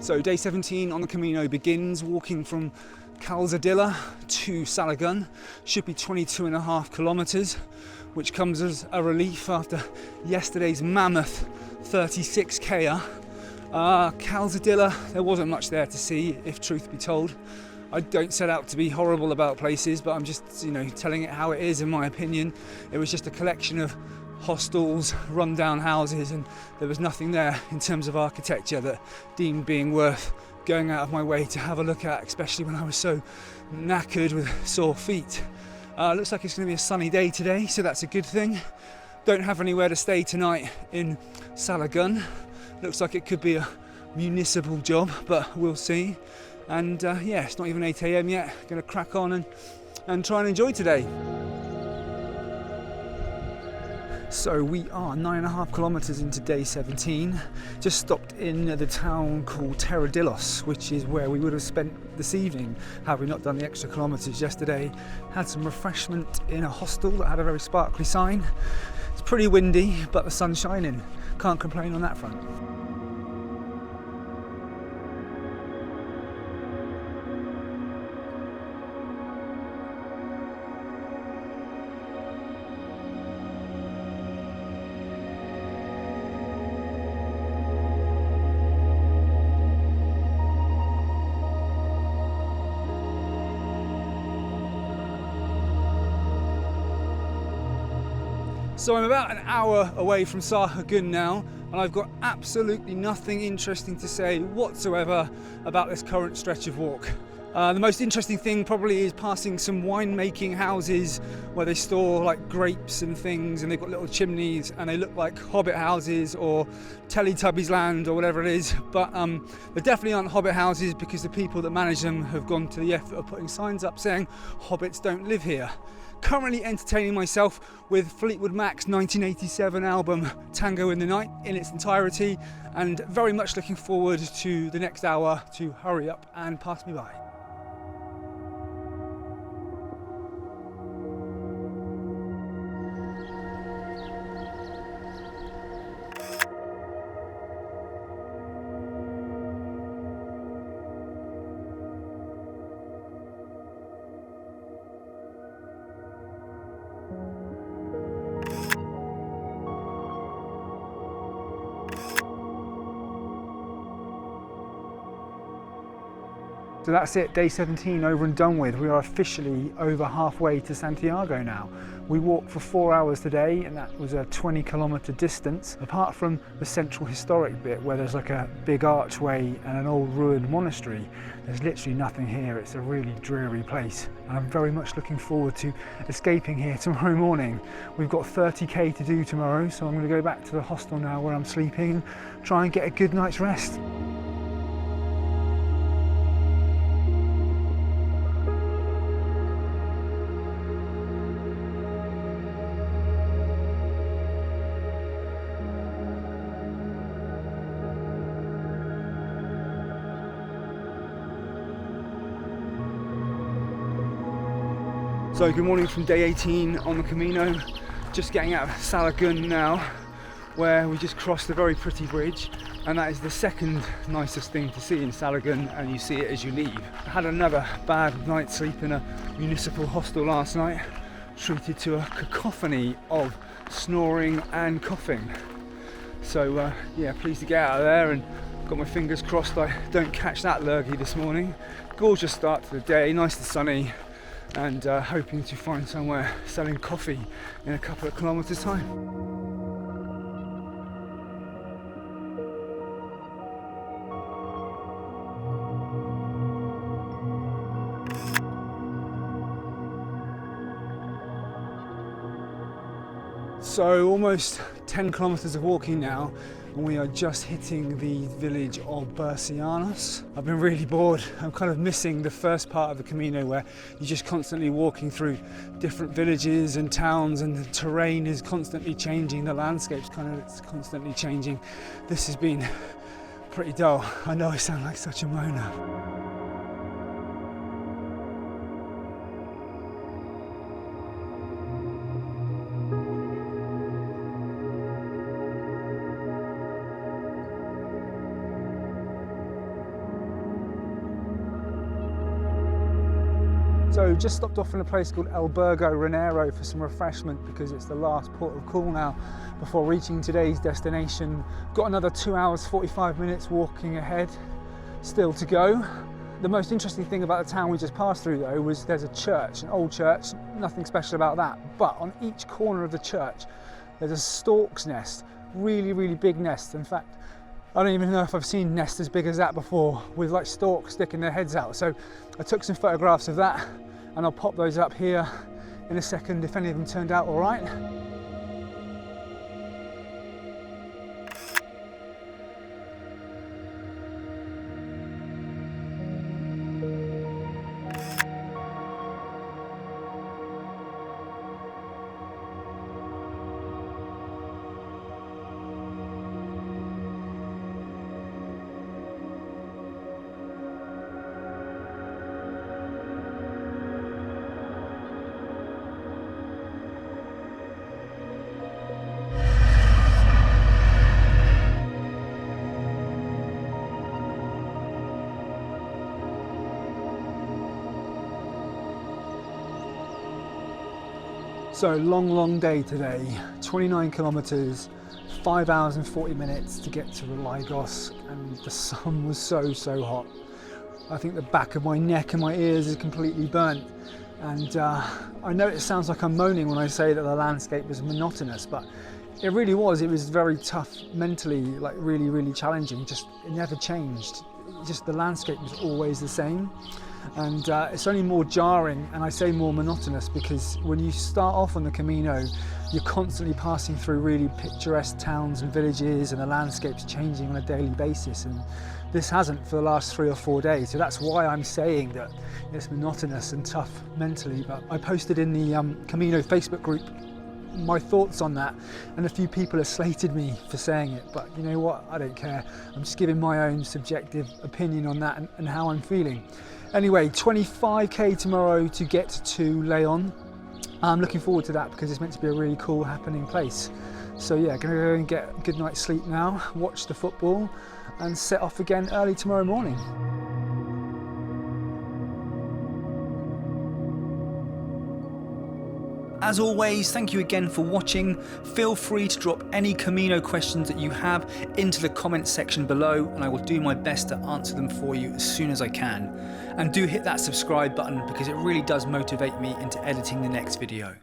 So day 17 on the Camino begins, walking from Calzadilla to Salagun. Should be 22.5 kilometers, which comes as a relief after yesterday's mammoth 36k. Calzadilla, there wasn't much there to see, if truth be told. I don't set out to be horrible about places, but I'm just, telling it how it is in my opinion. It was just a collection of hostels, run-down houses, and there was nothing there in terms of architecture that deemed being worth going out of my way to have a look at, especially when I was so knackered with sore feet. Looks like it's going to be a sunny day today, so that's a good thing. Don't have anywhere to stay tonight in Salagun. Looks like it could be a municipal job, but we'll see. And it's not even 8 a.m. yet. Going to crack on and try and enjoy today. So we are 9.5 kilometers into day 17. Just stopped in the town called Terradillos, which is where we would have spent this evening had we not done the extra kilometers yesterday. Had some refreshment in a hostel that had a very sparkly sign. It's pretty windy, but the sun's shining. Can't complain on that front. So I'm about an hour away from Salagun now, and I've got absolutely nothing interesting to say whatsoever about this current stretch of walk. The most interesting thing probably is passing some winemaking houses where they store like grapes and things, and they've got little chimneys and they look like hobbit houses or Teletubbies land or whatever it is, but there definitely aren't hobbit houses because the people that manage them have gone to the effort of putting signs up saying hobbits don't live here. Currently entertaining myself with Fleetwood Mac's 1987 album Tango in the Night in its entirety, and very much looking forward to the next hour to hurry up and pass me by. So that's it, day 17 over and done with. We are officially over halfway to Santiago now. We walked for 4 hours today, and that was a 20-kilometer distance. Apart from the central historic bit where there's like a big archway and an old ruined monastery, there's literally nothing here. It's a really dreary place, and I'm very much looking forward to escaping here tomorrow morning. We've got 30k to do tomorrow, so I'm going to go back to the hostel now where I'm sleeping and try and get a good night's rest. So good morning from day 18 on the Camino. Just getting out of Salagun now, where we just crossed a very pretty bridge, and that is the second nicest thing to see in Salagun, and you see it as you leave. I had another bad night's sleep in a municipal hostel last night, treated to a cacophony of snoring and coughing. So pleased to get out of there, and got my fingers crossed I don't catch that lurgy this morning. Gorgeous start to the day, nice and sunny, and hoping to find somewhere selling coffee in a couple of kilometers time. So almost 10 kilometers of walking now, and we are just hitting the village of Bercianos. I've been really bored. I'm kind of missing the first part of the Camino where you're just constantly walking through different villages and towns, and the terrain is constantly changing, the landscape's constantly changing. This has been pretty dull. I know I sound like such a moaner. So just stopped off in a place called Albergo Renero for some refreshment because it's the last port of call now before reaching today's destination. Got another 2 hours 45 minutes walking ahead still to go. The most interesting thing about the town we just passed through though was there's a church, an old church, nothing special about that, but on each corner of the church there's a stork's nest, really big nest. In fact, I don't even know if I've seen nests as big as that before, with like storks sticking their heads out. So I took some photographs of that and I'll pop those up here in a second if any of them turned out all right. So long day today, 29 kilometers, 5 hours and 40 minutes to get to Lagos, and the sun was so hot. I think the back of my neck and my ears is completely burnt. And I know it sounds like I'm moaning when I say that the landscape was monotonous, but it really was. It was very tough mentally, like really challenging. It never changed. Just the landscape was always the same. And it's only more jarring, and I say more monotonous, because when you start off on the Camino, you're constantly passing through really picturesque towns and villages, and the landscape's changing on a daily basis, and this hasn't for the last 3 or 4 days. So that's why I'm saying that it's monotonous and tough mentally. But I posted in the Camino Facebook group my thoughts on that, and a few people have slated me for saying it, but you know what, I don't care. I'm just giving my own subjective opinion on that and how I'm feeling. Anyway, 25k tomorrow to get to Leon. I'm looking forward to that because it's meant to be a really cool happening place. So yeah, gonna go and get a good night's sleep now, watch the football and set off again early tomorrow morning. As always, thank you again for watching. Feel free to drop any Camino questions that you have into the comments section below, and I will do my best to answer them for you as soon as I can. And do hit that subscribe button because it really does motivate me into editing the next video.